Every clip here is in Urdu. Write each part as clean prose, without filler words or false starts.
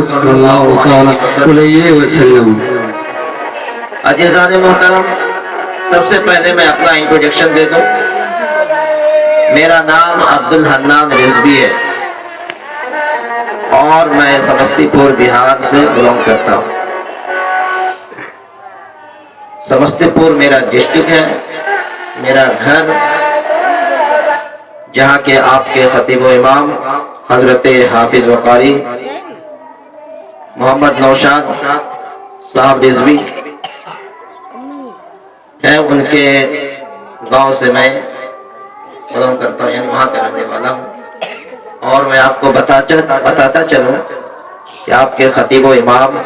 صلی اللہ علیہ وسلم۔ عزیزان محترم، سب سے پہلے میں اپنا انٹروڈکشن دے دوں۔ میرا نام عبدالحنان رضوی ہے اور میں سمستی پور بہار سے بلانگ کرتا ہوں۔ سمستی پور میرا ڈسٹرکٹ ہے، میرا گھر، جہاں کے آپ کے خطیب و امام حضرت حافظ و قاری محمد نوشاد صاحب رضوی ہے، ان کے گاؤں سے میں بلانگ کرتا ہوں، یعنی وہاں کا رہنے والا ہوں۔ اور میں آپ کو بتاتا چلوں کہ آپ کے خطیب و امام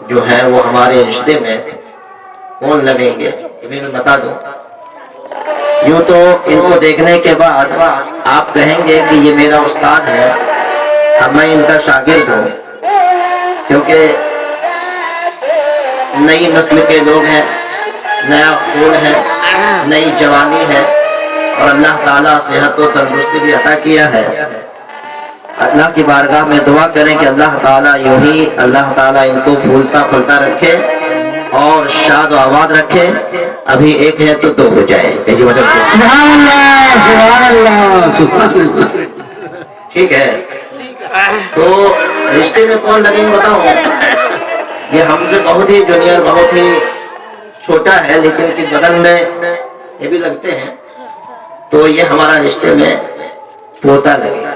جو ہیں وہ ہمارے رشتے میں کون لگیں گے، یہ بھی میں بتا دوں۔ یوں تو ان کو دیکھنے کے بعد آپ کہیں گے کہ یہ میرا استاد ہے، اب میں ان کا شاگرد ہوں، کیونکہ نئی نسل کے لوگ ہیں، نیا خون ہے، نئی جوانی ہے، اور اللہ تعالیٰ صحت و تندرستی بھی عطا کیا ہے۔ اللہ کی بارگاہ میں دعا کریں کہ اللہ تعالیٰ یوں ہی اللہ تعالیٰ ان کو پھولتا پھولتا رکھے اور شاد و آباد رکھے۔ ابھی ایک ہے تو دو ہو جائے، کہیں وجہ سے سبحان اللہ سبحان اللہ سبحان اللہ۔ ٹھیک ہے، تو رشتے میں کون لگیں بتاؤں؟ یہ ہم سے بہت ہی جونیئر، بہت ہی چھوٹا ہے، لیکن کہ بدن میں یہ بھی لگتے ہیں، تو یہ ہمارا رشتے میں پوتا لگے گا۔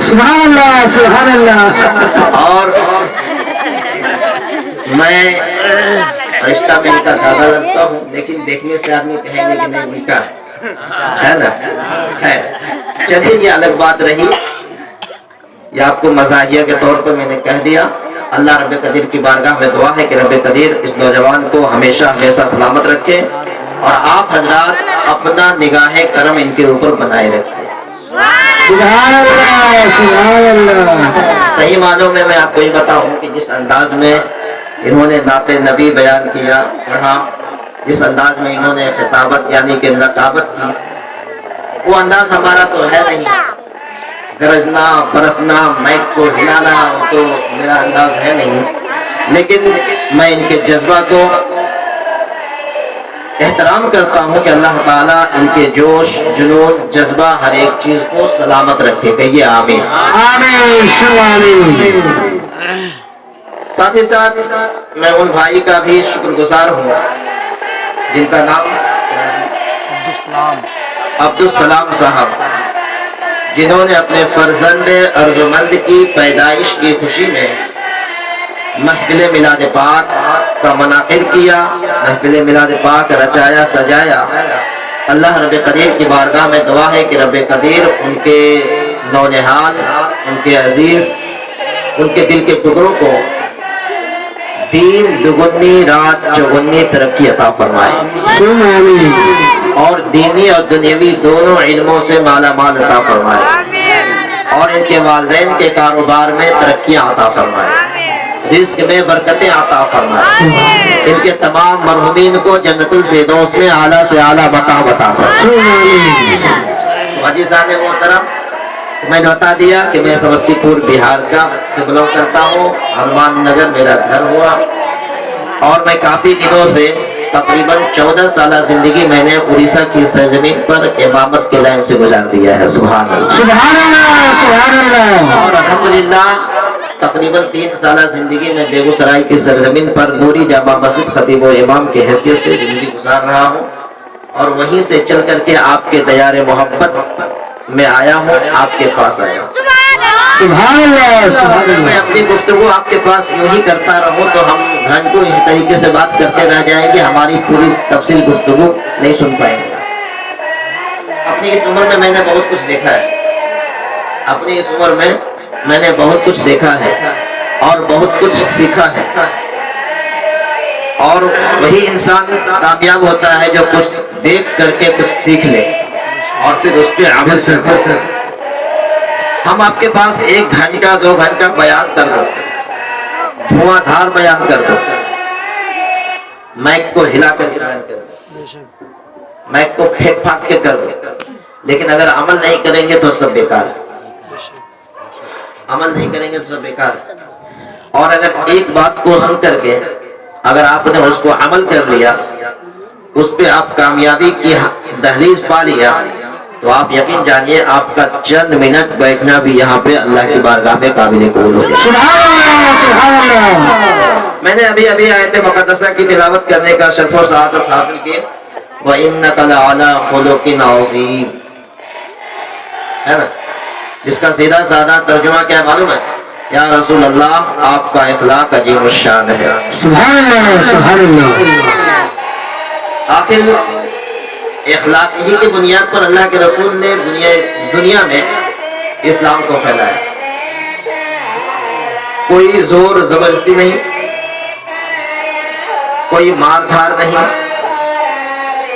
سبحان اللہ سبحان اللہ۔ اور میں رشتہ میں ان کا زیادہ لگتا ہوں، لیکن دیکھنے سے آدمی کہیں گے کہ نہیں الٹا ہے نا۔ خیر چلیے، یہ الگ بات رہی، یہ آپ کو مزاحیہ کے طور پر میں نے کہہ دیا۔ اللہ رب قدیر کی بارگاہ میں دعا ہے کہ رب قدیر اس نوجوان کو ہمیشہ ہمیشہ سلامت رکھے، اور آپ حضرات اپنا نگاہ کرم ان کے اوپر بنائے رکھیں۔ سبحان اللہ سبحان اللہ۔ صحیح معنوں میں آپ کو یہ بتاؤں کہ جس انداز میں انہوں نے نعت نبی بیان کیا، پڑھا، جس انداز میں انہوں نے خطابت یعنی کہ نقابت کی، وہ انداز ہمارا تو ہے نہیں۔ گرجنا برسنا مائک کو ہلانا وہ تو میرا انداز ہے نہیں، لیکن میں ان کے جذبہ کو احترام کرتا ہوں کہ اللہ تعالیٰ ان کے جوش جنون جذبہ ہر ایک چیز کو سلامت رکھے، کہیے آمین آمین آمین۔ ساتھ ہی ساتھ میں ان بھائی کا بھی شکر گزار ہوں جن کا نام عبدالسلام صاحب، جنہوں نے اپنے فرزند ارجمند کی پیدائش کی خوشی میں محفل میلاد پاک کا منعقد کیا، محفل میلاد پاک رچایا سجایا۔ اللہ رب قدیر کی بارگاہ میں دعا ہے کہ رب قدیر ان کے نونہال، ان کے عزیز، ان کے دل کے ٹکڑوں کو دین دگنی رات چوگنی ترقی عطا فرمائے، اور دینی اور دنیاوی دونوں علموں سے مالا مال عطا فرمائے، اور ان کے والدین کے کاروبار میں ترقیاں عطا فرمائے، رزق میں برکتیں عطا فرمائے، ان کے تمام مرحومین کو جنت الفردوس میں اعلیٰ سے اعلیٰ مقام عطا فرمائے۔ عزیزان محترم، میں نے بتا دیا کہ میں سمستی پور بہار کا سے بلانگ کرتا ہوں، ہنومان نگر میرا گھر ہوا، اور میں کافی دنوں سے تقریباً 14 سالہ زندگی میں نے اڑیسہ کی سرزمین پر امامت کے لائن سے گزار دیا ہے۔ سبحان اللہ سبحان اللہ سبحان اللہ۔ اور الحمدللہ تقریباً 3 سالہ زندگی میں بیگوسرائے کی سرزمین پر نوری جامع مسجد خطیب و امام کی حیثیت سے زندگی گزار رہا ہوں، اور وہیں سے چل کر کے آپ کے دیار محبت میں آیا ہوں، آپ کے پاس آیا ہوں۔ سبحان اللہ سبحان اگر میں اللہ۔ اپنی گفتگو آپ کے پاس یوں ہی کرتا رہوں تو ہم گھنٹوں اسی طریقے سے بات کرتے رہ جائیں گے، ہماری پوری تفصیل گفتگو نہیں سن پائیں گے۔ اپنی اس عمر میں نے بہت کچھ دیکھا ہے، اپنی اس عمر میں میں نے بہت کچھ دیکھا ہے اور بہت کچھ سیکھا ہے، اور وہی انسان کامیاب ہوتا ہے جو کچھ دیکھ کر کے کچھ سیکھ لے اور پھر اس پہ عمل کرے۔ ہم آپ کے پاس 1 گھنٹہ 2 گھنٹہ بیان کر دو، دھواں دھار بیان کر دو، مائک کو ہلا کر کے بیان کر دو، مائک کو پھینک پھانک کے کر دو، لیکن اگر عمل نہیں کریں گے تو سب بیکار ہے، عمل نہیں کریں گے تو سب بیکار ہے۔ اور اگر ایک بات کو سن کر کے اگر آپ نے اس کو عمل کر لیا، اس پہ آپ کامیابی کی دہلیز پا لیا، تو آپ یقین جانیے آپ کا چند منٹ بیٹھنا بھی یہاں پہ اللہ کی بارگاہ میں قابل قبول ہو جائے۔ سبحان اللہ سبحان اللہ۔ میں نے ابھی آیت مقدسہ کی تلاوت کرنے کا شرف و سعادت حاصل کی، وَإِنَّكَ لَعَلَىٰ خُلُقٍ عَظِيمٍ، ہے نا؟ اس کا سیدھا سادہ ترجمہ کیا معلوم ہے؟ یا رسول اللہ آپ کا اخلاق عظیم الشان ہے۔ سبحان اللہ سبحان اللہ۔ آخر اخلاق ہی کی بنیاد پر اللہ کے رسول نے دنیا میں اسلام کو پھیلایا۔ کوئی زور زبردستی نہیں، کوئی مار دھار نہیں،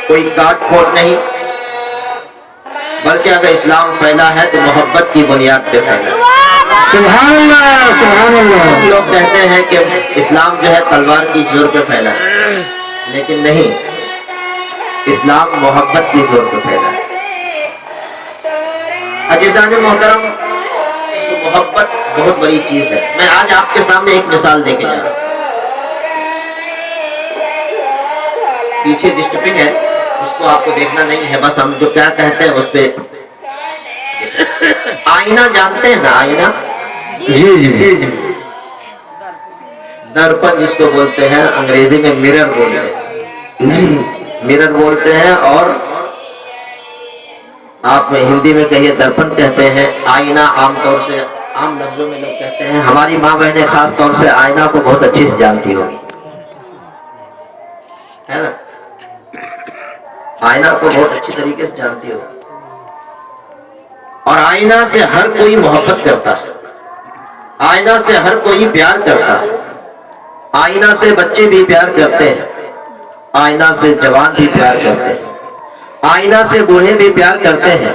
کوئی کاٹ کھوٹ نہیں، بلکہ اگر اسلام پھیلا ہے تو محبت کی بنیاد پہ پھیلا ہے۔ سبحان اللہ سبحان اللہ۔ لوگ کہتے ہیں کہ اسلام جو ہے تلوار کی زور پہ پھیلا ہے، لیکن نہیں، اسلام محبت کی زور پہ پھیلا ہے۔ عزیزان محترم، محبت بہت بڑی چیز ہے۔ میں آج آپ کے سامنے ایک مثال دے کے جا رہا ہوں۔ پیچھے ڈسٹپنگ ہے، اس کو آپ کو دیکھنا نہیں ہے، بس ہم جو کیا کہتے ہیں اس پہ آئینہ جانتے ہیں نا؟ آئینہ، جی جی۔ درپن جس کو بولتے ہیں، انگریزی میں مرر بولتے ہیں، مرر بولتے ہیں، اور آپ ہندی میں کہیے درپن کہتے ہیں۔ آئینہ عام طور سے عام لفظوں میں لوگ کہتے ہیں۔ ہماری ماں بہنیں خاص طور سے آئینہ کو بہت اچھی سے جانتی ہوگی، ہے نا؟ آئینہ کو بہت اچھی طریقے سے جانتی ہوگی، اور آئینہ سے ہر کوئی محبت کرتا ہے، آئینہ سے ہر کوئی پیار کرتا ہے، آئینہ سے بچے بھی پیار کرتے ہیں، آئینہ سے جوان بھی پیار کرتے ہیں، آئینہ سے بوڑھے بھی پیار کرتے ہیں،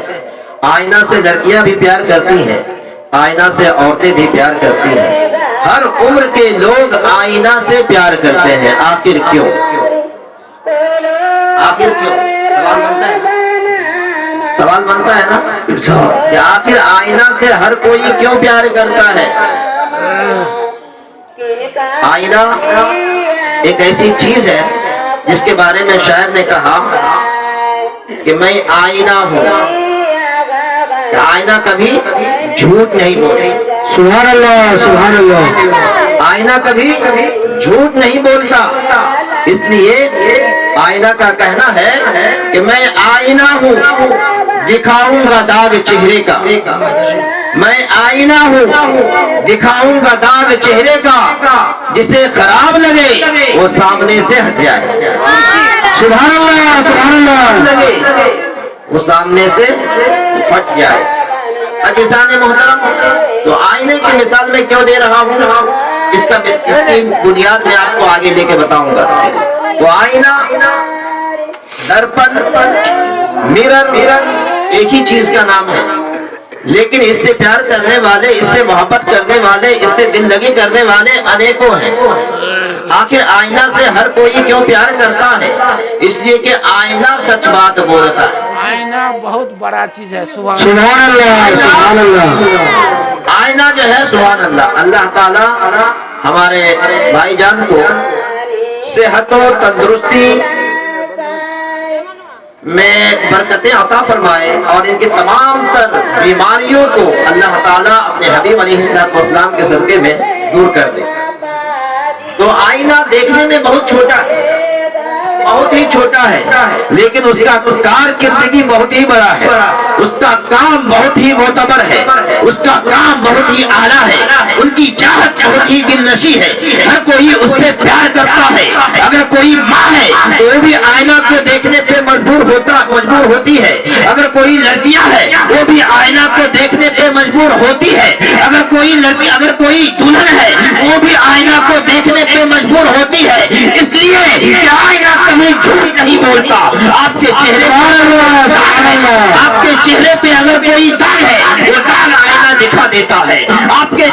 آئینہ سے لڑکیاں بھی پیار کرتی ہیں، آئینہ سے عورتیں بھی پیار کرتی ہیں۔ ہر عمر کے لوگ آئینہ سے پیار کرتے ہیں۔ آخر کیوں؟ آخر کیوں؟ سوال بنتا ہے نا؟ سوال بنتا ہے نا کہ آخر آئینہ سے ہر کوئی کیوں پیار کرتا ہے؟ آئینہ ایک ایسی چیز ہے جس کے بارے میں شاعر نے کہا کہ میں آئینہ ہوں، کہ آئینہ کبھی جھوٹ نہیں بولتا۔ سبحان اللہ سبحان اللہ۔ آئینہ کبھی جھوٹ نہیں بولتا، اس لیے آئینہ کا کہنا ہے کہ میں آئینہ ہوں، دکھاؤں گا داغ چہرے کا، میں آئینہ ہوں، دکھاؤں گا داغ چہرے کا، جسے خراب لگے وہ سامنے سے ہٹ جائے۔ سبحان اللہ سبحان اللہ۔ لگے وہ سامنے سے ہٹ جائے۔ عزیزان محترم، تو آئینے کی مثال میں کیوں دے رہا ہوں، اس کی بنیاد میں آپ کو آگے لے کے بتاؤں گا۔ تو آئینہ، درپن، مرر ایک ہی چیز کا نام ہے، لیکن اس سے پیار کرنے والے، اس سے محبت کرنے والے، اس سے دل لگی کرنے والے انیکوں ہیں۔ آخر آئینہ سے ہر کوئی کیوں پیار کرتا ہے؟ اس لیے کہ آئینہ سچ بات بولتا ہے۔ آئینہ بہت بڑا چیز ہے۔ سبحان اللہ سبحان اللہ۔ آئینہ جو ہے، سبحان اللہ، اللہ تعالی ہمارے بھائی جان کو صحت و تندرستی میں برکتیں عطا فرمائے، اور ان کی تمام تر بیماریوں کو اللہ تعالیٰ اپنے حبیب علیہ السلام کے صدقے میں دور کر دے۔ تو آئینہ دیکھنے میں بہت چھوٹا ہے، بہت ہی چھوٹا ہے، لیکن اس کا کارکردگی بہت ہی بڑا ہے، اس کا کام بہت ہی معتبر ہے، اس کا کام بہت ہی اعلیٰ ہے، ان کی چاہت بہت ہی دلنشی ہے، ہر کوئی اس سے پیار کرتا ہے۔ اگر کوئی ماں ہے تو وہ بھی آئینہ کو دیکھنے پہ مجبور ہوتی ہے، اگر کوئی لڑکیاں ہے وہ بھی آئینہ کو دیکھنے پہ مجبور ہوتی ہے، اگر کوئی لڑکی، اگر کوئی دلہن ہے وہ بھی آئینہ کو دیکھنے پہ مجبور ہوتی ہے، اس لیے کہ آئینہ کبھی جھوٹ نہیں بولتا۔ آپ کے چہرے آپ کے چہرے پہ اگر کوئی داغ ہے وہ داغ آئینہ دکھا دیتا ہے، آپ کے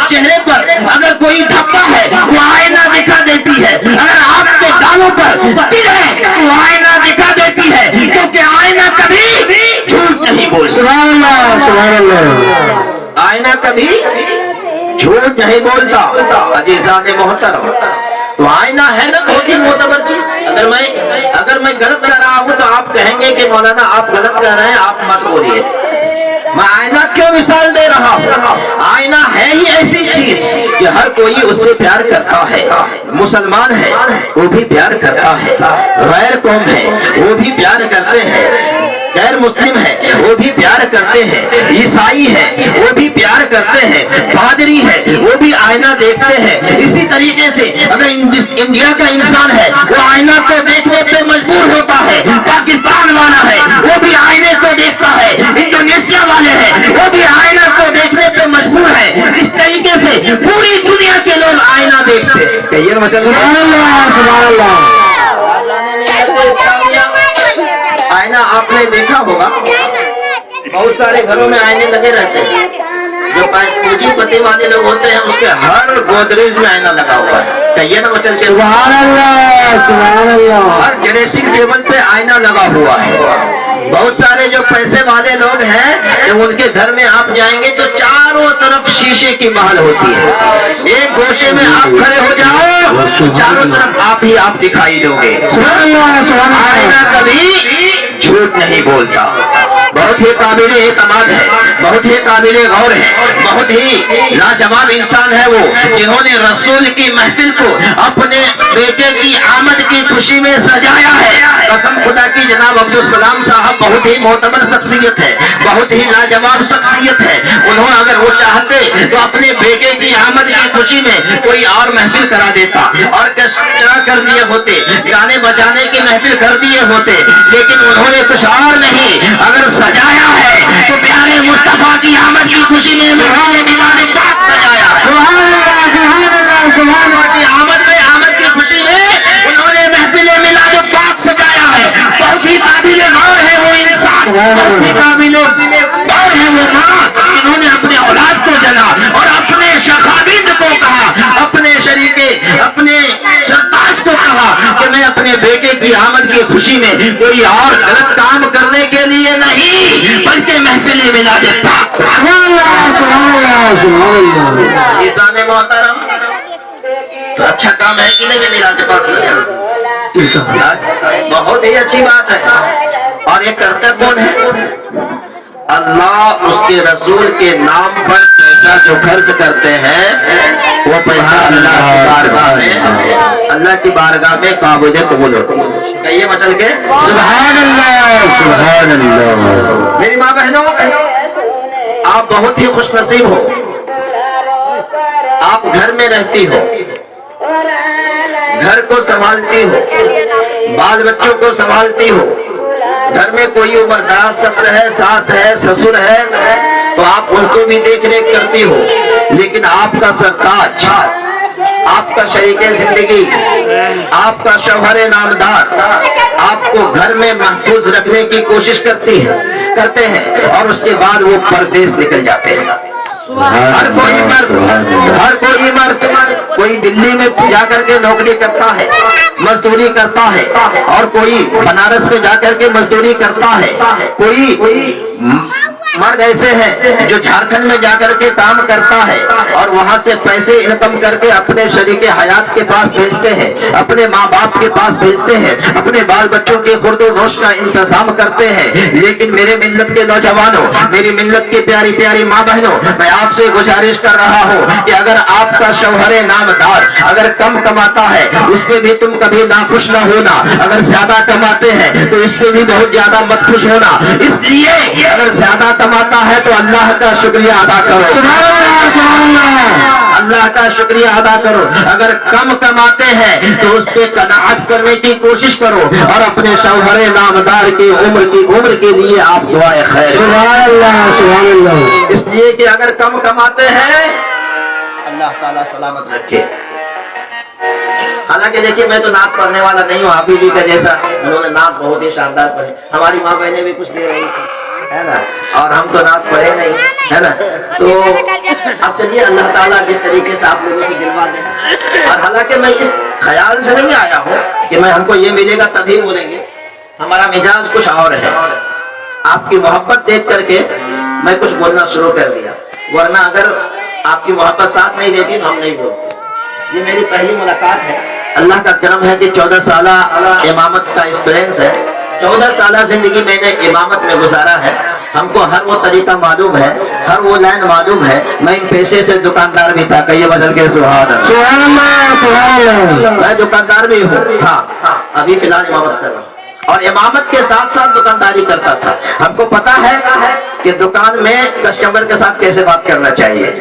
چہرے پر اگر کوئی دھبا ہے وہ آئینہ دکھا دیتی ہے، اگر آپ کے گالوں پر تل ہے وہ آئینہ دکھا دیتی ہے، کیونکہ آئینہ کبھی جھوٹ نہیں بولتا۔ سبحان اللہ سبحان اللہ۔ آئینہ کبھی جھوٹ نہیں بولتا. عزیزان محترم، تو آئینہ ہے نا بہت ہی معتبر چیز. اگر میں غلط کر رہا ہوں تو آپ کہیں گے کہ مولانا آپ غلط کر رہے ہیں، آپ مت بولیے. میں آئینہ کیوں مثال دے رہا ہوں؟ آئینہ ہے ہی ایسی چیز کہ ہر کوئی اس سے پیار کرتا ہے. مسلمان ہے وہ بھی پیار کرتا ہے، غیر قوم ہے وہ بھی پیار کرتے ہیں، غیر مسلم ہے وہ بھی پیار کرتے ہیں، عیسائی ہے وہ بھی پیار کرتے ہیں، پادری ہے وہ بھی آئینہ دیکھتے ہیں. اسی طریقے سے اگر انڈیا کا انسان ہے وہ آئینہ کو دیکھنے پہ مجبور ہوتا ہے. پاکستان والا ہے وہ بھی آئینے کو دیکھتا ہے، انڈونیشیا والے ہیں وہ بھی آئینہ کو دیکھنے پہ مجبور ہے. اس طریقے سے پوری دنیا کے لوگ آئینہ دیکھتے ہیں. کہیے سبحان اللہ سبحان اللہ. آئینہ آپ نے دیکھا ہوگا، بہت سارے گھروں میں آئینے لگے رہتے ہیں. جو پوجی پتی والے لوگ ہوتے ہیں اس کے ہر گودریج میں آئینہ لگا ہوا ہے. کہیے نا مچل کے سبحان اللہ سبحان اللہ. ہر ڈریسنگ ٹیبل پہ آئینہ لگا ہوا ہے. بہت سارے جو پیسے والے لوگ ہیں جب ان کے گھر میں آپ جائیں گے تو چاروں طرف شیشے کی محل ہوتی ہے. ایک گوشے میں آپ کھڑے ہو جاؤ، چاروں طرف آپ ہی آپ دکھائی دو گے. سبحان اللہ سبحان اللہ. آئینہ کبھی جھوٹ نہیں بولتا. بہت ہی قابل اعتماد ہے، بہت ہی قابل غور ہے، بہت ہی لاجواب انسان ہے وہ، جنہوں نے رسول کی محفل کو اپنے بیٹے کی آمد کی خوشی میں سجایا ہے. قسم خدا کی جناب عبدالسلام صاحب بہت ہی معتبر شخصیت ہے، بہت ہی لاجواب شخصیت ہے. انہوں اگر وہ چاہتے تو اپنے بیٹے کی آمد کی خوشی میں کوئی اور محفل کرا دیتا، آرکیسٹرا کر دیے ہوتے، گانے بجانے کی محفل کر دیے ہوتے، لیکن انہوں نے کچھ اور نہیں. اگر سجایا ہے تو پیارے مصطفیٰ کی آمد کی خوشی میں انہوں نے میلاد پاک سجایا ہے. سبحان اللہ سبحان اللہ سبحان اللہ. کی آمد کی خوشی میں انہوں نے محفل میلاد پاک سجایا ہے. بہت ہی قابل غور ہے وہ انسان، بہت ہی قابل غور ہے وہ ماں جنہوں نے اپنے اولاد کو جلا اور اپنے شخابید کو کہا، اپنے شریکے اپنے سرتاج کو کہا کہ میں اپنے بیٹے کی آمد کی خوشی میں کوئی اور غلط کام کرنے کے لیے نہیں بلکہ محفل میلاد پاک. سبحان اللہ سبحان اللہ سبحان اللہ. عزیزان محترم، تو اچھا کام ہے کہ نہیں میلاد پاک سجانا؟ بہت ہی اچھی بات ہے. اور یہ کرتا کون ہے؟ اللہ اس کے رسول کے نام پر پیسہ جو خرچ کرتے ہیں وہ پیسہ اللہ کی بارگاہ میں قابل قبول ہوتا ہے. کہیے مچل کے سبحان اللہ سبحان اللہ. میری ماں بہنوں، آپ بہت ہی خوش نصیب ہو. آپ گھر میں رہتی ہو، گھر کو سنبھالتی ہو، بال بچوں کو سنبھالتی ہو. گھر میں کوئی عمردراز شخص ہے، ساس ہے، سسر ہے، تو آپ ان کو بھی دیکھ ریکھ کرتی ہو. لیکن آپ کا سرتاج، آپ کا شریک زندگی، آپ کا شوہر نامدار آپ کو گھر میں محفوظ رکھنے کی کوشش کرتے ہیں اور اس کے بعد وہ پردیس نکل جاتے ہیں. ہر کوئی مرد کوئی دلی میں جا کر کے نوکری کرتا ہے، مزدوری کرتا ہے، اور کوئی بنارس میں جا کر کے مزدوری کرتا ہے. کوئی مرد ایسے ہیں جو جھارکھنڈ میں جا کر کے کام کرتا ہے اور وہاں سے پیسے انکم کر کے اپنے شریک حیات کے پاس بھیجتے ہیں، اپنے ماں باپ کے پاس بھیجتے ہیں، اپنے بال بچوں کے خورد و نوش کا انتظام کرتے ہیں. لیکن میرے ملت کے نوجوانوں، میری ملت کی پیاری پیاری ماں بہنوں، میں آپ سے گزارش کر رہا ہوں کہ اگر آپ کا شوہر نامدار اگر کم کماتا ہے اس پہ بھی تم کبھی ناخوش نہ ہونا. اگر زیادہ کماتے ہیں تو اس پہ بھی بہت زیادہ مت خوش ہونا. اس لیے اگر زیادہ کماتا ہے تو اللہ کا شکریہ ادا کرو. سبحان اللہ سبحان اللہ. اللہ کا شکریہ ادا کرو. اگر کم کماتے ہیں تو اس پہ قناعت کرنے کی کوشش کرو اور اپنے شوہر نامدار کی عمر کے لیے آپ دعائیں خیر. سبحان اللہ سبحان اللہ. اس لیے کہ اگر کم کماتے ہیں اللہ تعالیٰ سلامت رکھے. حالانکہ دیکھیے میں تو نعت پڑھنے والا نہیں ہوں، آپ ہی کا جیسا انہوں نے نعت بہت ہی شاندار پڑھی. ہماری ماں بہنیں بھی کچھ دے رہی تھی ہے نا، اور ہم تو نعت پڑھے نہیں ہے نا. تو اب چلیے اللہ تعالیٰ جس طریقے سے آپ لوگوں سے دلوا دیں. اور حالانکہ میں اس خیال سے نہیں آیا ہوں کہ ہم کو یہ ملے گا تبھی بولیں گے. ہمارا مزاج کچھ اور ہے. آپ کی محبت دیکھ کر کے میں کچھ بولنا شروع کر دیا، ورنہ اگر آپ کی محبت ساتھ نہیں دیتی تو ہم نہیں بولتے. یہ میری پہلی ملاقات ہے. اللہ کا کرم ہے کہ 14 سالہ امامت کا ایکسپیرینس ہے. 14 سالہ زندگی میں نے امامت میں گزارا ہے. ہم کو ہر وہ طریقہ معلوم ہے, ہر وہ لائن معلوم ہے. میں ان پیشے سے دکاندار بھی تھا. کہیے بدل کے سبحان اللہ. سبحان اللہ سبحان اللہ. میں دکاندار بھی ہوں. ہاں ابھی فی الحال امامت کر رہا ہوں اور امامت کے ساتھ ساتھ دکانداری کرتا تھا. ہم کو پتا ہے کہ دکان میں کسٹمر کے ساتھ کیسے بات کرنا چاہیے.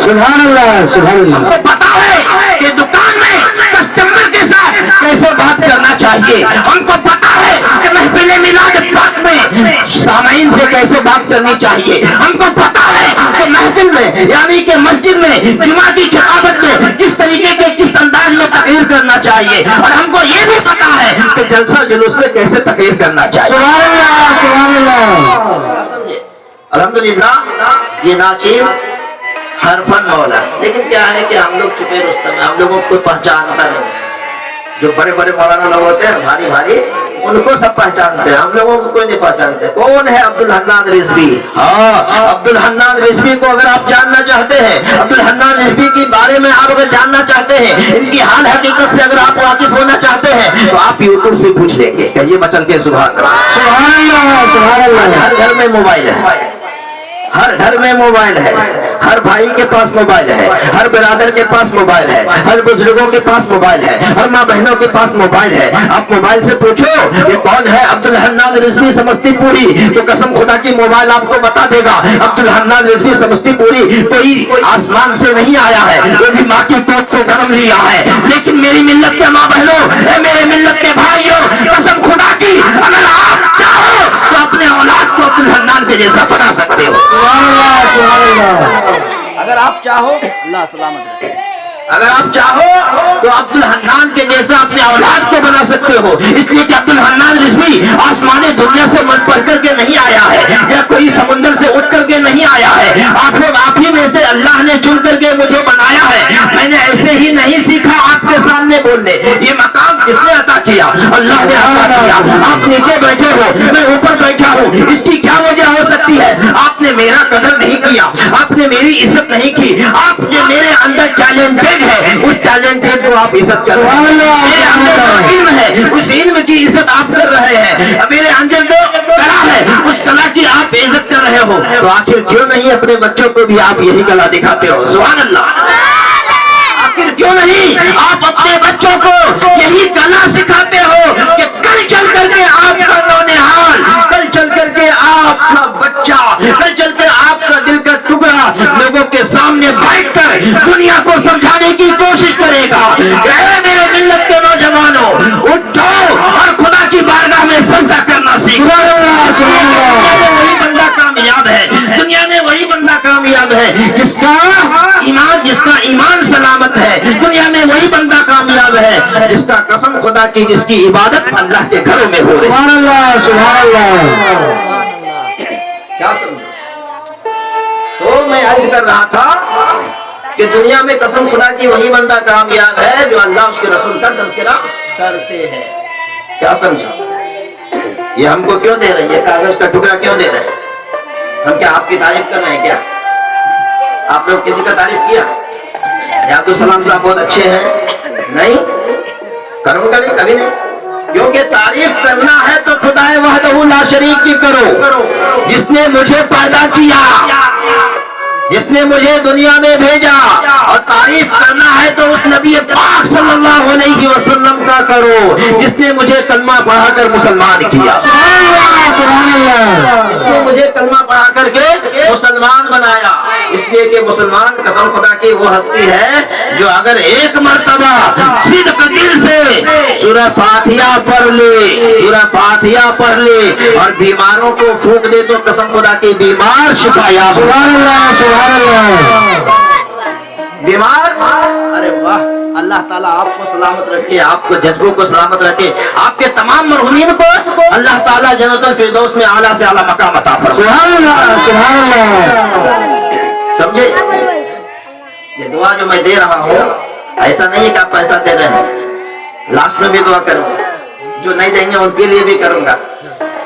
سبحان اللہ سبحان ہم اللہ. کو پتا ہے کہ دکان میں کسٹمر کے ساتھ کیسے بات کرنا چاہیے. ہم کو پتا ہے کہ محفل میلاد پاک میں سامعین سے کیسے بات کرنی چاہیے. ہم کو پتا ہے کہ محفل میں یعنی کہ مسجد میں جمعہ کی خطابت میں کس طریقے کے کس انداز میں تقریر کرنا چاہیے. اور ہم کو یہ بھی پتا ہے کہ جلسہ جلوس میں کیسے تقریر کرنا چاہیے. سبحان اللہ سبحان اللہ. سمجھے. الحمدللہ یہ ناچیز ہر فن مولا. لیکن کیا ہے کہ ہم لوگ چھپے رستم ہیں, ہم لوگوں کو پہچانتا نہیں. جو بڑے بڑے مولانا لوگ ہوتے ہیں بھاری بھاری, ان کو سب پہچانتے ہیں, ہم لوگوں کو کوئی نہیں پہچانتے. کون ہے عبدالحنان رضوی؟ ہاں عبدالحنان رضوی کو اگر آپ جاننا چاہتے ہیں, عبدالحنان رضوی کے بارے میں آپ اگر جاننا چاہتے ہیں, ان کی حال حقیقت سے اگر آپ واقف ہونا چاہتے ہیں تو آپ یوٹیوب سے پوچھ لیں گے. کہیے مچل کے سبحان اللہ. سبحان اللہ سبحان اللہ. ہر گھر میں موبائل ہے, ہر گھر میں موبائل ہے. ہر بھائی کے پاس موبائل ہے, ہر برادر کے پاس موبائل ہے, ہر بزرگوں کے پاس موبائل ہے, ہر ماں بہنوں کے پاس موبائل ہے. آپ موبائل سے پوچھو یہ کون ہے عبدالحنان رضوی سمستی پوری, تو قسم خدا کی موبائل آپ کو بتا دے گا عبدالحنان رضوی سمستی پوری کوئی آسمان سے نہیں آیا ہے, وہ بھی ماں کی پیٹ سے جنم لیا ہے. لیکن میری ملت کے ماں بہنوں, اے میرے ملت کے بھائیوں, قسم خدا کی اگر آپ چاہو تو اپنے اولاد کو عبدالحنان کے جیسا بنا سکتے ہو. سبحان اللہ سبحان اللہ. اگر آپ چاہو اللہ سلامت رکھے, اگر آپ چاہو تو عبدالحنان کے جیسا اپنے اولاد کو بنا سکتے ہو. اس لیے کہ عبدالحنان رضوی آسمان دنیا سے مل پڑھ کر کے نہیں آیا ہے, یا کوئی سمندر سے اٹھ کر کے نہیں آیا ہے. آپ ہی میں سے اللہ نے چن کر کے مجھے بنایا ہے. میں نے ایسے ہی نہیں سیکھا آپ کے سامنے بولنے. یہ مقام کس نے عطا کیا؟ اللہ نے عطا کیا. آپ نیچے بیٹھے ہو, میں اوپر بیٹھا ہوں, اس کی کیا وجہ ہو سکتی ہے؟ آپ نے میرا قدر نہیں کیا, آپ نے میری عزت نہیں کی. آپ نے میرے اندر ٹیلنٹڈ ہے, اس ٹیلنٹڈ کو آپ عزت کر رہے ہیں. میرے اندر علم ہے, اس علم کی عزت آپ کر رہے ہیں. میرے اندر جو کلا ہے, اس کلا کی آپ عزت کر رہے ہو. تو آخر کیوں نہیں اپنے بچوں کو بھی آپ یہی کلا دکھاتے ہو؟ سبحان اللہ. آخر کیوں نہیں آپ اپنے بچوں کو یہی کلا سکھاتے ہو کہ کل چل کر کے آپ کا نونہال, کل چل کر کے آپ کا بچہ, کل چل کر آپ کا دل کا ٹکڑا لوگوں کے سامنے بیٹھ کر دنیا کو سمجھانے کی کوشش کرے گا. اے میرے ملت کے نوجوانوں, اٹھو اور خدا کی بارگاہ میں سجدہ کرنا سیکھو. وہی بندہ کامیاب ہے, دنیا میں وہی بندہ کامیاب ہے جس کا ایمان سلامت ہے. دنیا میں وہی بندہ کامیاب ہے جس کا قسم خدا کی, جس کی عبادت اللہ کے گھروں میں ہو. سبحان اللہ سبحان اللہ. کیا سمجھو؟ تو میں عرض کر رہا تھا کہ دنیا میں قسم خدا کی وہی بندہ کامیاب ہے جو اللہ اس کے رسول کا تذکرہ کرتے ہیں. کیا سمجھا؟ یہ ہم کو کیوں دے رہے ہیں, یہ کاغذ کا ٹکڑا کیوں دے رہے ہیں؟ ہم کیا آپ کی تعریف کر رہے ہیں کیا؟ آپ لوگ کسی کا تعریف کیا؟ عبدالسلام صاحب بہت اچھے ہیں, نہیں کروں گا, نہیں کبھی نہیں. کیونکہ تعریف کرنا ہے تو خدا وحدہ لا شریک کی کرو, جس نے مجھے پیدا کیا, جس نے مجھے دنیا میں بھیجا. اور تعریف کرنا ہے تو اس نبی پاک صلی اللہ علیہ وسلم کا کرو, جس نے مجھے کلمہ پڑھا کر مسلمان کیا. سبحان اللہ. اس نے مجھے کلمہ پڑھا کر کے مسلمان بنایا. اس لیے کہ مسلمان قسم خدا کی وہ ہستی ہے جو اگر ایک مرتبہ صدق دل سے سورہ فاتحہ پڑھ لے, سورہ فاتحہ پڑھ لے اور بیماروں کو پھونک دے تو قسم خدا کی بیمار شفا یاب. سبحان اللہ سبحان اللہ. بیمار, ارے واہ, اللہ تعالیٰ آپ کو سلامت رکھے, آپ کو جذبوں کو سلامت رکھے, آپ کے تمام مرحومین کو اللہ تعالیٰ جنت الفردوس میں اعلیٰ سے اعلیٰ مقام عطا فرمائے. سبحان اللہ سبحان اللہ. سمجھے؟ یہ دعا جو میں دے رہا ہوں ایسا نہیں ہے کہ آپ پیسہ دے رہے ہیں, لاسٹ میں بھی دعا کروں, جو نہیں دیں گے ان کے لیے بھی کروں گا.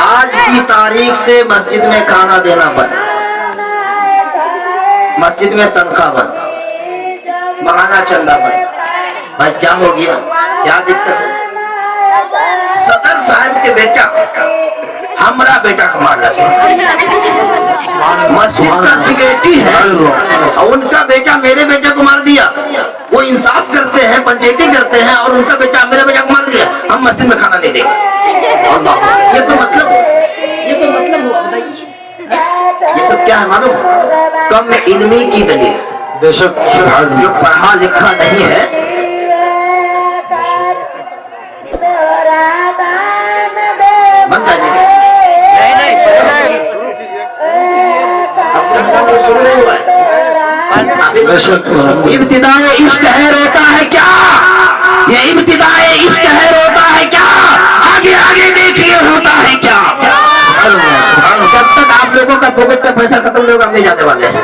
آج کی تاریخ سے مسجد میں کھانا دینا بند، مسجد میں تنخواہ بند، مہانہ چندہ بند۔ بھائی کیا ہو گیا؟ کیا دقت ہے؟ صدر صاحب کے بیٹا ہمارا بیٹا کمار لگے، مسجد کا سیکریٹری ہے، ان کا بیٹا میرے بیٹے کو مار دیا۔ وہ انصاف کرتے ہیں، پنچایتی کرتے ہیں، اور ان کا بیٹا میرے بیٹا کو مار دیا۔ ہم مسجد میں کھانا نہیں دیں گے۔ اللہ، یہ تو مطلب ہوا، بتائیے یہ سب کیا ہے معلوم؟ کم علمی کی دلیل۔ بے شک جو پڑھا لکھا نہیں ہے بند آ جائے بے شک ابتدائے عشق ہے روتا ہے کیا؟ یہ ابتدائے عشق ہے روتا ہے کیا؟ آگے آگے دیکھیے ہوتا ہے کیا؟ جب تک آپ لوگوں کا پاکٹ کا پیسہ ختم نہیں ہوگا ہم نہیں جانے والے ہیں۔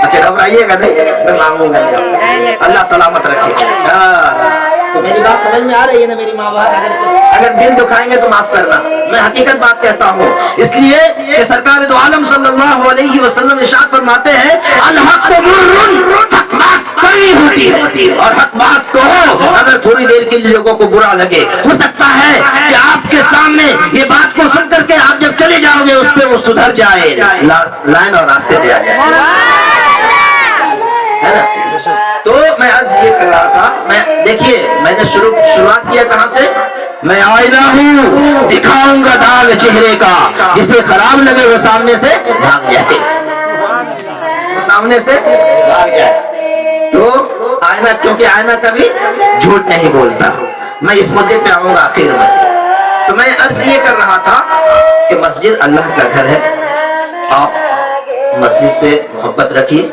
اچھا گھبرائیے گا نہیں، میں مانگوں گا نہیں، اللہ سلامت رکھے۔ تو میری بات سمجھ میں آ رہی ہے نا میری ماں باپ؟ اگر دل دکھائیں گے تو معاف کرنا، میں حقیقت بات کہتا ہوں، اس لیے کہ سرکار دو عالم صلی اللہ علیہ وسلم ارشاد فرماتے ہیں الحق مر، حق بات کڑوی ہوتی ہے، اور حق بات کہو اگر تھوڑی دیر کے لیے لوگوں کو برا لگے، ہو سکتا ہے کہ آپ کے سامنے یہ بات کو سن کر کے آپ جب چلے جاؤ گے اس پہ وہ سدھر جائے، لائن اور راستے پہ آ جائے، ہے نا؟ تو میں عرض یہ کر رہا تھا، دیکھیے میں نے شروعات کیا کہاں سے؟ میں آئینہ ہوں، دکھاؤں گا داغ چہرے کا، جسے خراب لگے وہ سامنے سے بھاگ جائے، سامنے سے بھاگ جائے۔ تو آئینہ، کیونکہ آئینہ کبھی جھوٹ نہیں بولتا۔ میں اس مدے پہ آؤں گا آخر میں۔ تو میں عرض یہ کر رہا تھا کہ مسجد اللہ کا گھر ہے، آپ مسجد سے محبت رکھیے۔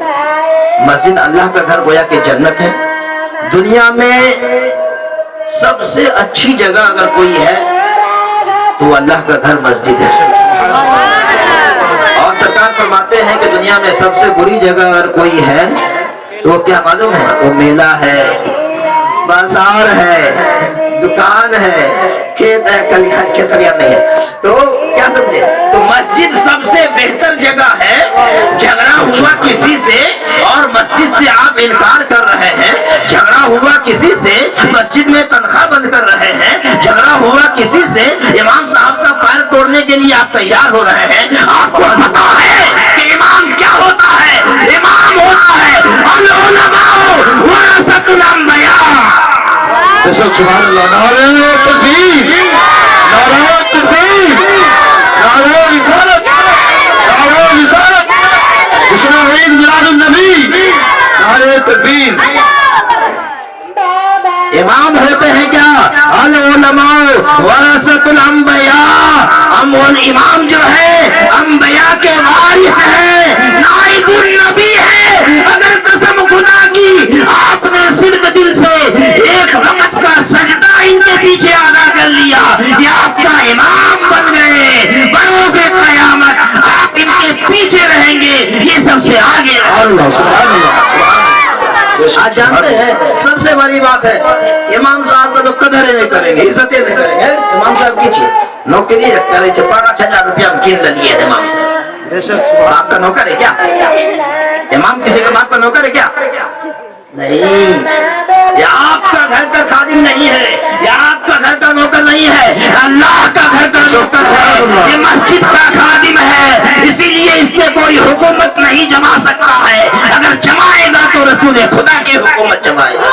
مسجد اللہ کا گھر گویا کہ جنت ہے۔ دنیا میں سب سے اچھی جگہ اگر کوئی ہے تو اللہ کا گھر مسجد ہے، اور سرکار فرماتے ہیں کہ دنیا میں سب سے بری جگہ اگر کوئی ہے تو کیا معلوم ہے؟ وہ میلہ ہے، بازار ہے، دکان ہے، کھیت ہے، کھیت خلیان نہیں ہے۔ تو کیا سمجھے؟ تو مسجد سب سے بہتر جگہ ہے۔ جھگڑا ہوا کسی سے اور مسجد سے آپ انکار کر رہے ہیں، جھگڑا ہوا کسی سے مسجد میں تنخواہ بند کر رہے ہیں، جھگڑا ہوا کسی سے امام صاحب کا پیر توڑنے کے لیے آپ تیار ہو رہے ہیں۔ آپ کو پتا ہے کہ امام کیا ہوتا ہے؟ امام ہوتا ہے العلماء ورثۃ الانبیاء۔ بے شک سبحان اللہ، نعرہ تکبیر، نعرہ تکبیر، نعرہ رسالت، نعرہ رسالت، بشرا عید میلاد النبی، نعرہ تکبیر۔ امام ہوتے ہیں کیا؟ العلماء ورثۃ الانبیاء۔ امام جو ہے انبیاء کے وارث ہے، نائب النبی ہے۔ اگر قسم خدا کی آپ نے صدق دل سے ایک وقت کا سجدہ ان کے پیچھے ادا کر لیا، یہ آپ کا امام بن گئے۔ بروز قیامت آپ ان کے پیچھے رہیں گے، یہ سب سے آگے۔ اللہ سبحان اللہ۔ آج جانتے ہیں سب سے بڑی بات ہے، امام صاحب کا تو قدر نہیں کریں گے، عزتیں نہیں کریں گے۔ امام صاحب کی نوکری رکھتا ہے، 5,000 روپیہ ہم کیس لیے امام صاحب۔ آپ کا نوکر ہے کیا؟ امام کسی کے باپ کا نوکر ہے کیا؟ نہیں، یہ آپ کا گھر کا خادم نہیں ہے، یہ آپ کا گھر کا نوکر نہیں ہے، اللہ کا گھر کا نوکر ہے، یہ مسجد کا خادم ہے۔ اسی لیے اس پہ کوئی حکومت نہیں جما سکتا ہے، اگر جمائے گا تو رسول خدا کی حکومت جمائے گا۔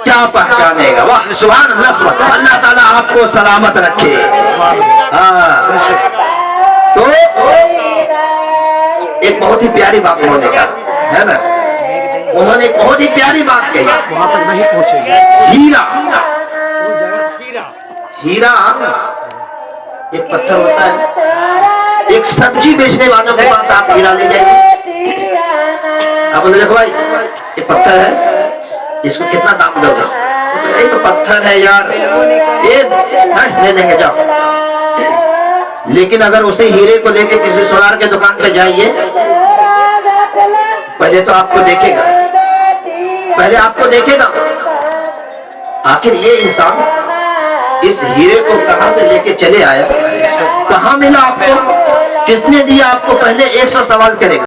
کیا پہچانے گا؟ واہ سبحان اللہ، اللہ تعالیٰ آپ کو سلامت رکھے۔ تو ایک بہت ہی پیاری بات انہوں نے کہا ہے نا، انہوں نے ایک بہت ہی پیاری بات کہی، وہاں تک نہیں پہنچے گے۔ ہیرا۔ ہیرا ایک پتھر ہوتا ہے، ایک سبزی بیچنے والوں کے پاس آپ ہیرا لے جائیے، آپ بولے دیکھو بھائی یہ پتھر ہے، اس کو کتنا دام دو گا؟ یہ تو پتھر ہے یار، یہ لے دیں گے جاؤ۔ لیکن اگر اسے ہیرے کو لے کے کسی سونار کے دکان پہ جائیے، پہلے تو آپ کو دیکھے گا، پہلے آپ کو دیکھے گا آخر یہ انسان اس ہیرے کو کہاں سے لے کے چلے آیا، کہاں ملا آپ کو، کس نے دیا آپ کو، پہلے 100 سوال کرے گا۔